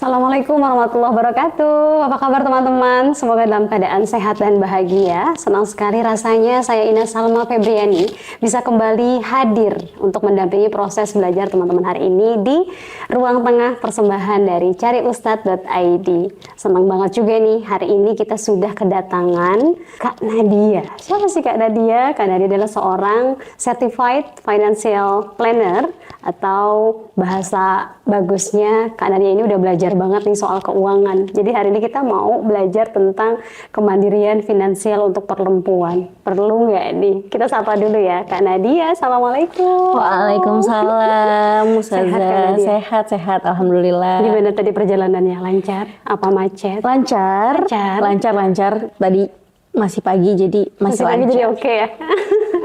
Assalamualaikum warahmatullahi wabarakatuh. Apa kabar teman-teman? Semoga dalam keadaan sehat dan bahagia. Senang sekali rasanya saya Ina Salma Febriani bisa kembali hadir untuk mendampingi proses belajar teman-teman hari ini di ruang tengah persembahan dari cariustad.id. Senang banget juga nih, hari ini kita sudah kedatangan Kak Nadia. Siapa sih Kak Nadia? Kak Nadia adalah seorang Certified Financial Planner, atau bahasa bagusnya Kak Nadia ini udah belajar banget nih soal keuangan. Jadi hari ini kita mau belajar tentang kemandirian finansial untuk perempuan. Perlu nggak nih? Kita sapa dulu ya Kak Nadia. Assalamualaikum. Waalaikumsalam. Sehat, alhamdulillah. Gimana tadi perjalanannya? Lancar? Apa macet? Lancar. Tadi masih pagi jadi masih lancar. Jadi oke ya.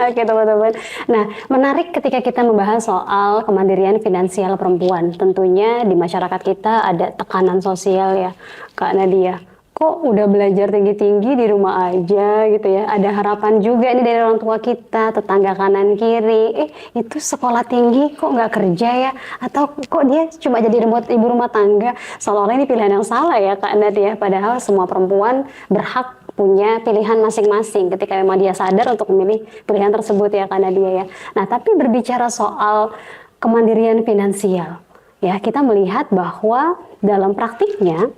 Oke teman-teman. Nah, menarik ketika kita membahas soal kemandirian finansial perempuan. Tentunya di masyarakat kita ada tekanan sosial ya, Kak Nadia. Kok udah belajar tinggi-tinggi di rumah aja gitu ya. Ada harapan juga nih dari orang tua kita, tetangga kanan kiri. Itu sekolah tinggi kok nggak kerja ya? Atau kok dia cuma jadi ibu rumah tangga? Seolah-olah ini pilihan yang salah ya Kak Nadia. Padahal semua perempuan berhak punya pilihan masing-masing ketika memang dia sadar untuk memilih pilihan tersebut ya Kak Nadia ya. Nah, tapi berbicara soal kemandirian finansial ya, kita melihat bahwa dalam praktiknya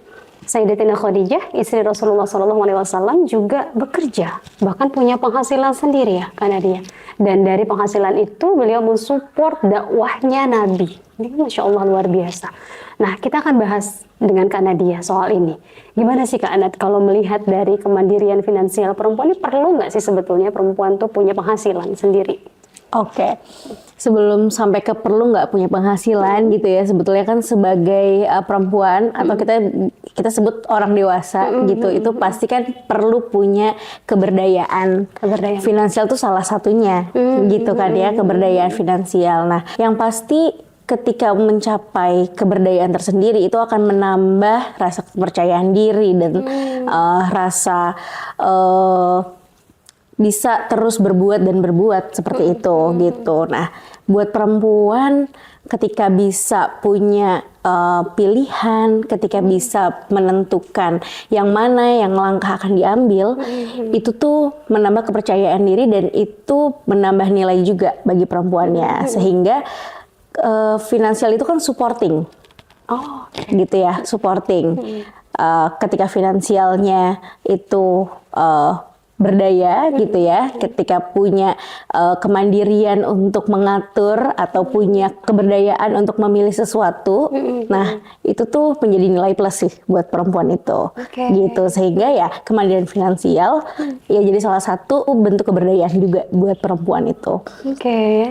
Sayyidatina Khadijah, istri Rasulullah SAW juga bekerja, bahkan punya penghasilan sendiri ya Kak Nadia. Dan dari penghasilan itu beliau mensupport dakwahnya Nabi. Ini Masya Allah luar biasa. Nah, kita akan bahas dengan Kak Nadia soal ini. Gimana sih Kak Nadia kalau melihat dari kemandirian finansial perempuan ini, perlu nggak sih sebetulnya perempuan tuh punya penghasilan sendiri? Oke. Sebelum sampai ke perlu nggak punya penghasilan gitu ya, sebetulnya kan sebagai perempuan atau kita sebut orang dewasa gitu, itu pasti kan perlu punya keberdayaan. Finansial tuh salah satunya gitu kan ya, keberdayaan finansial. Nah, yang pasti ketika mencapai keberdayaan tersendiri itu akan menambah rasa kepercayaan diri dan rasa bisa terus berbuat seperti itu gitu. Nah, buat perempuan ketika bisa punya pilihan, ketika bisa menentukan yang mana yang langkah akan diambil, itu tuh menambah kepercayaan diri dan itu menambah nilai juga bagi perempuannya. Sehingga finansial itu kan supporting. Gitu ya, supporting. Ketika finansialnya itu berdaya gitu ya, ketika punya kemandirian untuk mengatur atau punya keberdayaan untuk memilih sesuatu, nah itu tuh menjadi nilai plus sih buat perempuan itu, gitu. Sehingga ya kemandirian finansial ya jadi salah satu bentuk keberdayaan juga buat perempuan itu.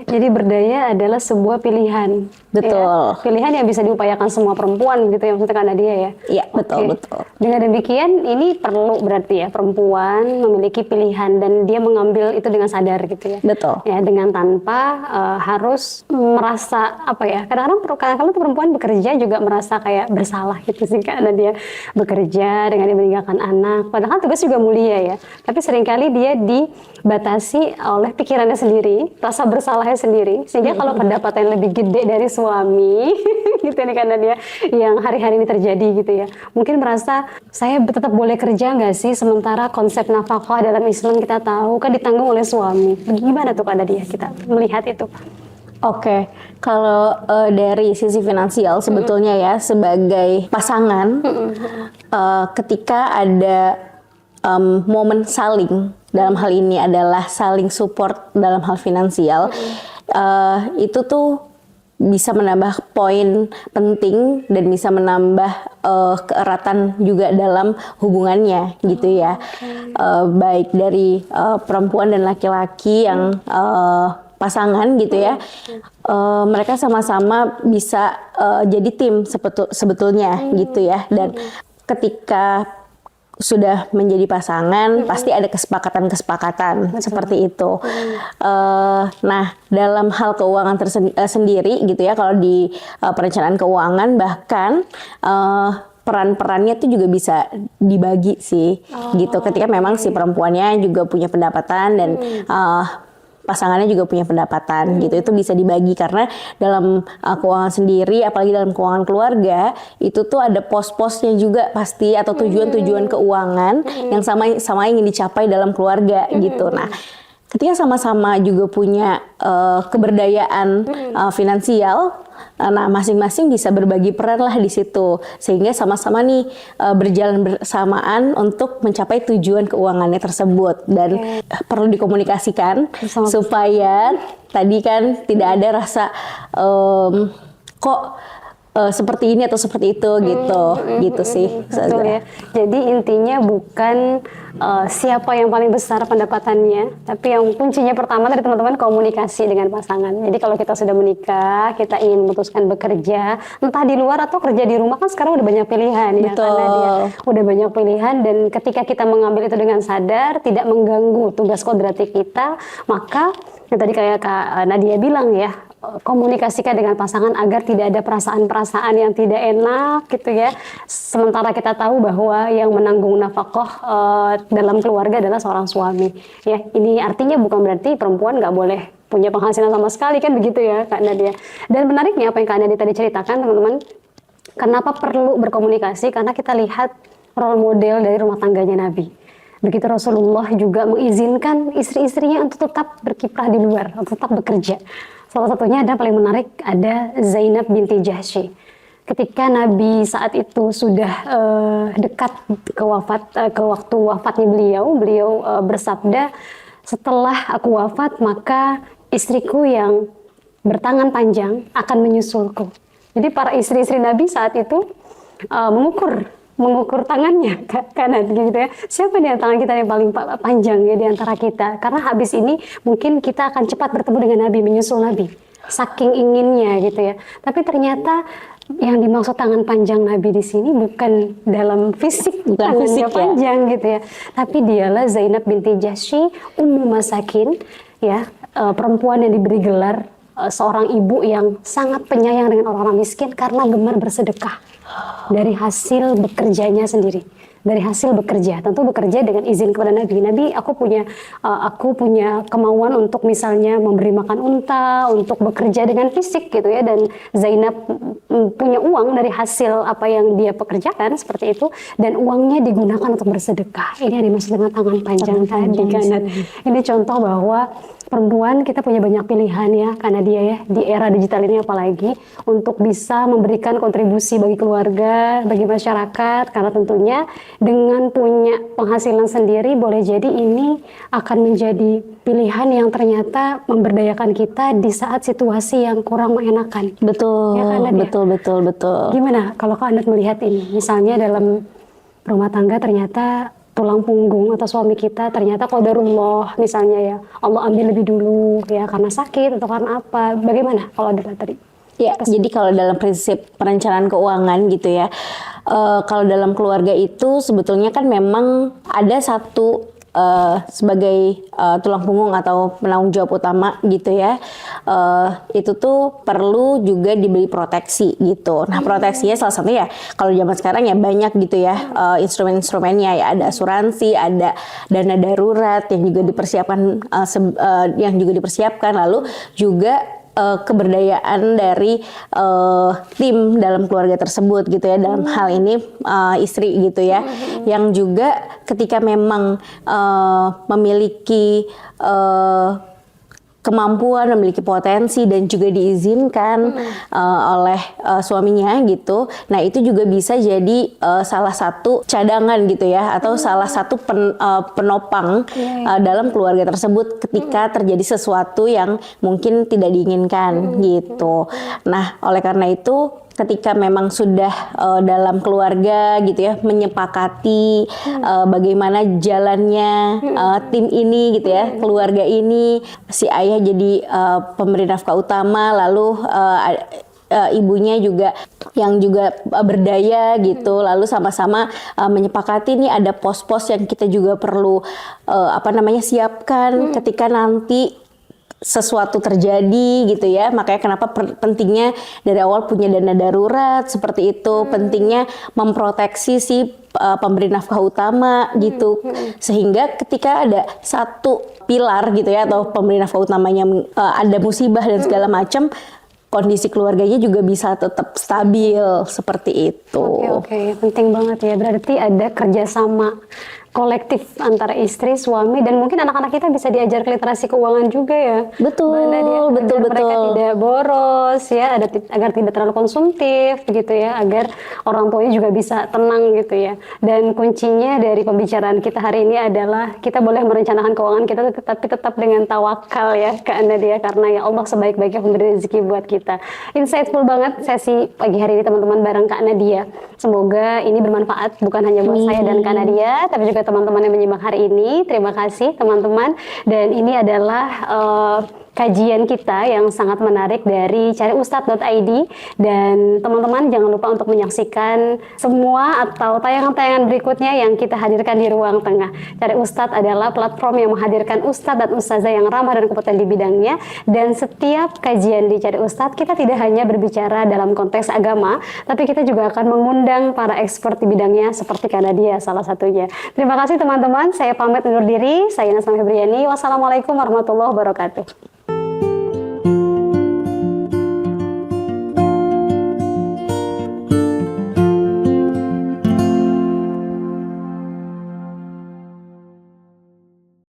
Jadi berdaya adalah sebuah pilihan. Betul. Ya? Pilihan yang bisa diupayakan semua perempuan gitu ya, maksudnya Kak Nadia ya. Iya, betul. Dengan demikian ini perlu berarti ya perempuan memiliki pilihan dan dia mengambil itu dengan sadar gitu ya. Betul. Ya, dengan tanpa harus merasa apa ya. Kadang-kadang perempuan bekerja juga merasa kayak bersalah gitu sih Kak Nadia. Bekerja dengan meninggalkan anak. Padahal tugas juga mulia ya. Tapi seringkali dia dibatasi oleh pikirannya sendiri, rasa bersalahnya sendiri. Sehingga kalau pendapatan lebih gede dari suami gitu nih Kak Nadia, yang hari-hari ini terjadi gitu ya. Mungkin merasa saya tetap boleh kerja nggak sih, sementara konsep nafkah dalam Islam kita tahu kan ditanggung oleh suami. Gimana tuh Kak Nadia kita melihat itu? Oke, kalau dari sisi finansial sebetulnya ya sebagai pasangan, ketika ada momen saling, dalam hal ini adalah saling support dalam hal finansial, itu tuh bisa menambah poin penting dan bisa menambah keeratan juga dalam hubungannya gitu ya. Baik dari perempuan dan laki-laki yang pasangan gitu ya. Mereka sama-sama bisa jadi tim sebetulnya gitu ya. Dan ketika sudah menjadi pasangan, pasti ada kesepakatan-kesepakatan seperti itu. Nah, dalam hal keuangan sendiri gitu ya, kalau di perencanaan keuangan bahkan peran-perannya tuh juga bisa dibagi sih, gitu. Ketika memang si perempuannya juga punya pendapatan dan pasangannya juga punya pendapatan gitu. Itu bisa dibagi karena dalam keuangan sendiri, apalagi dalam keuangan keluarga, itu tuh ada pos-posnya juga pasti atau tujuan-tujuan keuangan yang sama ingin dicapai dalam keluarga gitu. Nah, ketika sama-sama juga punya keberdayaan finansial, nah masing-masing bisa berbagi peran lah di situ sehingga sama-sama nih berjalan bersamaan untuk mencapai tujuan keuangannya tersebut dan perlu dikomunikasikan supaya tadi kan tidak ada rasa kok seperti ini atau seperti itu gitu sih. Betul ya. Jadi intinya bukan siapa yang paling besar pendapatannya, tapi yang kuncinya pertama dari teman-teman komunikasi dengan pasangan. Jadi kalau kita sudah menikah, kita ingin memutuskan bekerja, entah di luar atau kerja di rumah, kan sekarang udah banyak pilihan ya, karena dia udah banyak pilihan, dan ketika kita mengambil itu dengan sadar, tidak mengganggu tugas kodrati kita, maka yang tadi kayak Kak Nadia bilang ya, komunikasikan dengan pasangan agar tidak ada perasaan-perasaan yang tidak enak gitu ya. Sementara kita tahu bahwa yang menanggung nafkah dalam keluarga adalah seorang suami. Ya, ini artinya bukan berarti perempuan nggak boleh punya penghasilan sama sekali kan begitu ya Kak Nadia. Dan menariknya apa yang Kak Nadia tadi ceritakan teman-teman, kenapa perlu berkomunikasi? Karena kita lihat role model dari rumah tangganya Nabi. Begitu Rasulullah juga mengizinkan istri-istrinya untuk tetap berkiprah di luar, tetap bekerja. Salah satunya ada paling menarik, ada Zainab binti Jahsy. Ketika Nabi saat itu sudah dekat ke waktu wafatnya beliau bersabda, setelah aku wafat maka istriku yang bertangan panjang akan menyusulku. Jadi para istri-istri Nabi saat itu mengukur tangannya kanan gitu ya. Siapa nih tangan kita yang paling panjang ya di antara kita? Karena habis ini mungkin kita akan cepat bertemu dengan Nabi, menyusul Nabi. Saking inginnya gitu ya. Tapi ternyata yang dimaksud tangan panjang Nabi di sini bukan dalam fisik, tangannya panjang gitu ya. Tapi dialah Zainab binti Jahsy, ummu masakin ya, perempuan yang diberi gelar seorang ibu yang sangat penyayang dengan orang-orang miskin karena gemar bersedekah dari hasil bekerjanya sendiri, dari hasil bekerja, tentu bekerja dengan izin kepada Nabi. Nabi, aku punya kemauan untuk misalnya memberi makan unta, untuk bekerja dengan fisik gitu ya, dan Zainab punya uang dari hasil apa yang dia pekerjakan seperti itu, dan uangnya digunakan untuk bersedekah. Ini yang dimaksud dengan tangan panjang tadi kan. Ini contoh bahwa perempuan kita punya banyak pilihan ya, karena dia ya di era digital ini apalagi untuk bisa memberikan kontribusi bagi keluarga, bagi masyarakat, karena tentunya dengan punya penghasilan sendiri boleh jadi ini akan menjadi pilihan yang ternyata memberdayakan kita di saat situasi yang kurang mengenakan. Betul, ya, betul. Gimana kalau Kak Anet melihat ini, misalnya dalam rumah tangga ternyata tulang punggung atau suami kita ternyata qadarullah misalnya ya, Allah ambil lebih dulu ya karena sakit atau karena apa, bagaimana kalau ada tadi? Ya, jadi kalau dalam prinsip perencanaan keuangan gitu ya, kalau dalam keluarga itu sebetulnya kan memang ada satu sebagai tulang punggung atau penanggung jawab utama gitu ya, itu tuh perlu juga diberi proteksi gitu. Nah, proteksinya salah satunya ya kalau zaman sekarang ya banyak gitu ya, instrumen-instrumennya ya, ada asuransi, ada dana darurat yang juga dipersiapkan, lalu juga keberdayaan dari tim dalam keluarga tersebut gitu ya, dalam hal ini istri gitu ya, yang juga ketika memang memiliki kemampuan, memiliki potensi dan juga diizinkan oleh suaminya gitu. Nah, itu juga bisa jadi salah satu cadangan gitu ya, atau salah satu penopang dalam keluarga tersebut ketika terjadi sesuatu yang mungkin tidak diinginkan gitu. Nah, oleh karena itu ketika memang sudah dalam keluarga gitu ya menyepakati bagaimana jalannya tim ini gitu ya, keluarga ini, si ayah jadi pemberi nafkah utama, lalu ibunya juga yang juga berdaya gitu, lalu sama-sama menyepakati nih ada pos-pos yang kita juga perlu siapkan ketika nanti sesuatu terjadi gitu ya. Makanya kenapa pentingnya dari awal punya dana darurat seperti itu, pentingnya memproteksi si pemberi nafkah utama gitu. Sehingga ketika ada satu pilar gitu ya, atau pemberi nafkah utamanya ada musibah dan segala macam, kondisi keluarganya juga bisa tetap stabil seperti itu. Oke, penting banget ya. Berarti ada kerjasama kolektif antara istri, suami, dan mungkin anak-anak kita bisa diajar literasi keuangan juga ya. Betul, Mbak Nadia, betul, agar mereka betul. tidak boros ya, agar tidak terlalu konsumtif gitu ya, agar orang tuanya juga bisa tenang gitu ya. Dan kuncinya dari pembicaraan kita hari ini adalah kita boleh merencanakan keuangan kita, tetapi tetap dengan tawakal ya Kak Nadia, karena ya Allah sebaik-baiknya pemberi rezeki buat kita. Insightful banget sesi pagi hari ini teman-teman bareng Kak Nadia. Semoga ini bermanfaat bukan hanya buat saya dan Kak Nadia, tapi juga teman-teman yang menyimak hari ini. Terima kasih teman-teman. Dan ini adalah kajian kita yang sangat menarik dari cariustad.id, dan teman-teman jangan lupa untuk menyaksikan semua atau tayangan-tayangan berikutnya yang kita hadirkan di Ruang Tengah. Cari Ustadz adalah platform yang menghadirkan ustadz dan ustazah yang ramah dan kompeten di bidangnya, dan setiap kajian di Cari Ustadz kita tidak hanya berbicara dalam konteks agama, tapi kita juga akan mengundang para expert di bidangnya seperti Kak Nadia salah satunya. Terima kasih teman-teman, saya pamit undur diri, saya Nasma Febriani, wassalamualaikum warahmatullahi wabarakatuh.